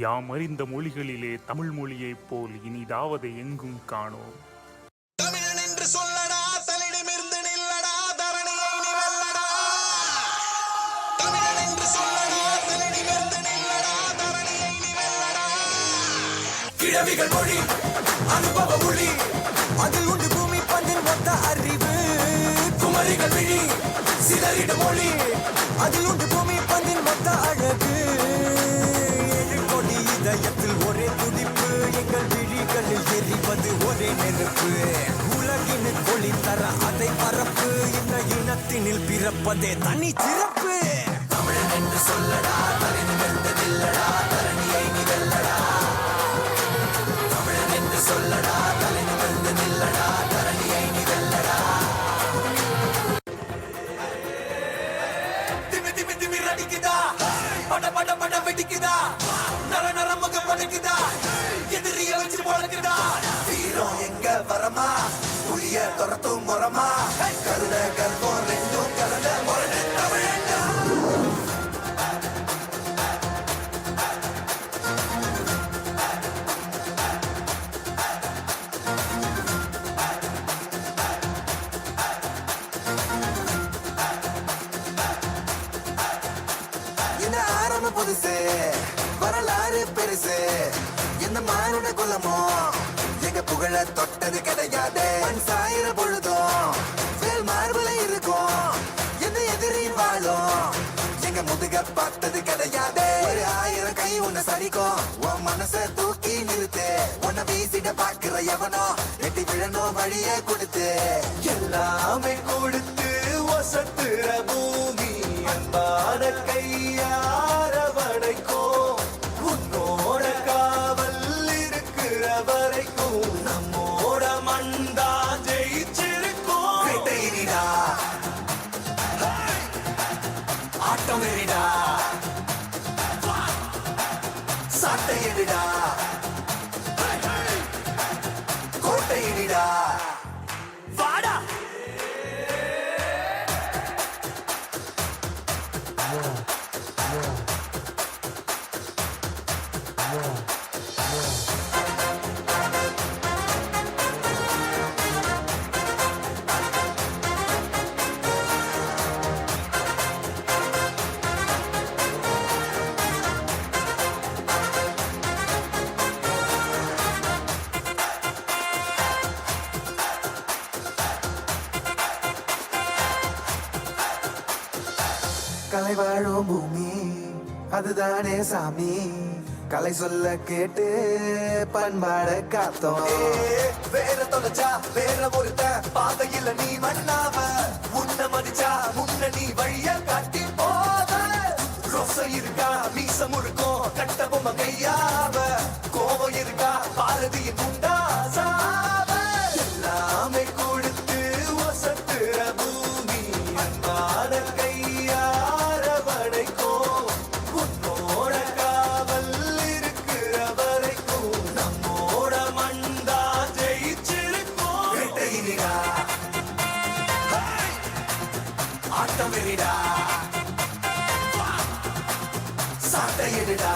யாம் அறிந்த மொழிகளிலே தமிழ் மொழியைப் போல் இனிதாவது எங்கும் காணோம். தமிழன் என்று சொல்லடா, தலிடமிருந்து நில்லடா, தரணியை நீ வெல்லடா. தமிழன் என்று சொல்லடா, தலிடமிருந்து நில்லடா, தரணியை நீ வெல்லடா. கிழவிகள் மொழி, அனுபவ மொழி, அதில் உண்டு பூமி பந்தின் மொத்த அறிவு. குமரிகள் விழி, சிதறிட மொழி, அதில் உண்டு பூமி பந்தின் மொத்த அழகு. இதயத்தில் ஒரே துடிப்பு, எங்கள் விழிகளில் எரிவது ஒரே நெருப்பு. உலகின் ஒளி தர அதை பரப்பு, இந்த இனத்தினில் பிறப்பதே தனி சிறப்பு. தமிழன் என்று சொல்லடா, தலிடமிருந்து நில்லடா, தரணியை நீ வெல்லடா. தமிழன் என்று சொல்லடா, தலிடமிருந்து நில்லடா, தரணியை நீ வெல்லடா. திமி திமி திமி அடிக்குதா, பட பட பட வெடிக்குதா, நர நரமுக படைக்குதா, எதிரிய வச்சு பழக்குதா. வீரம் எங்க வரமா, புளிய துரத்தும் முறமா, கருட கர்ப்பம் ரெண்டும் கலந்த முரண தமிழண்டா. என்ன ஆரம்ப புதுசு, வரலாறு பெருசு, இந்த மானுட குலமோ எங்க புகழ தொட்டது கிடையாது. சாயிர பொழுதும் வேல் மார்புல இருக்கும், எந்த எதிரியும் வாழும் எங்க முதுக பார்த்தது கிடையாது. ஒரு 1000 கை உன்னை சரிக்கும், உன் மனச தூக்கி நிறுத்து. உன்னை வீசிட பாக்குற எவனோ எட்டி விழணும் வழிய கொடுத்து. எல்லாமே கொடுத்து வசத்துற பூமி, அன்பான கையார வடைக்கும். உன்னோட காவல் இருக்கிற வரைக்கும் நம்மோட மண்டா ஜெயிச்சிருக்கும். வேட்டையிடா, ஆட்டம் எறிடா, சாட்டையிடா, கோட்டையிடா. வாடா கலை வாழும் பூமி, அதுதானே சாமி. கலை சொல்ல கேட்டு பண்பாட காத்தோம். வேற தொலைச்சா வேற ஒருத்த பாதையில நீ மண்ணாவ, முன்ன மதிச்சா முன்ன நீ வழிய காட்டி போத. ரோசை இருக்கா மீசம் இருக்கும், கட்ட பொம்மை கையாவ. கோபம் இருக்கா பாரதியின் உண்டாசாவ. எல்லாமே கொடுத்து வசத்துற பூமி, அன்பான கையார வடைக்கும். உன்னோட காவல் இருக்கிற வரைக்கும் நம்மோட மண்டா ஜெயிச்சிருக்கும். வேட்டையிடா, ஆட்டம் எறிடா, சாட்டையிடா,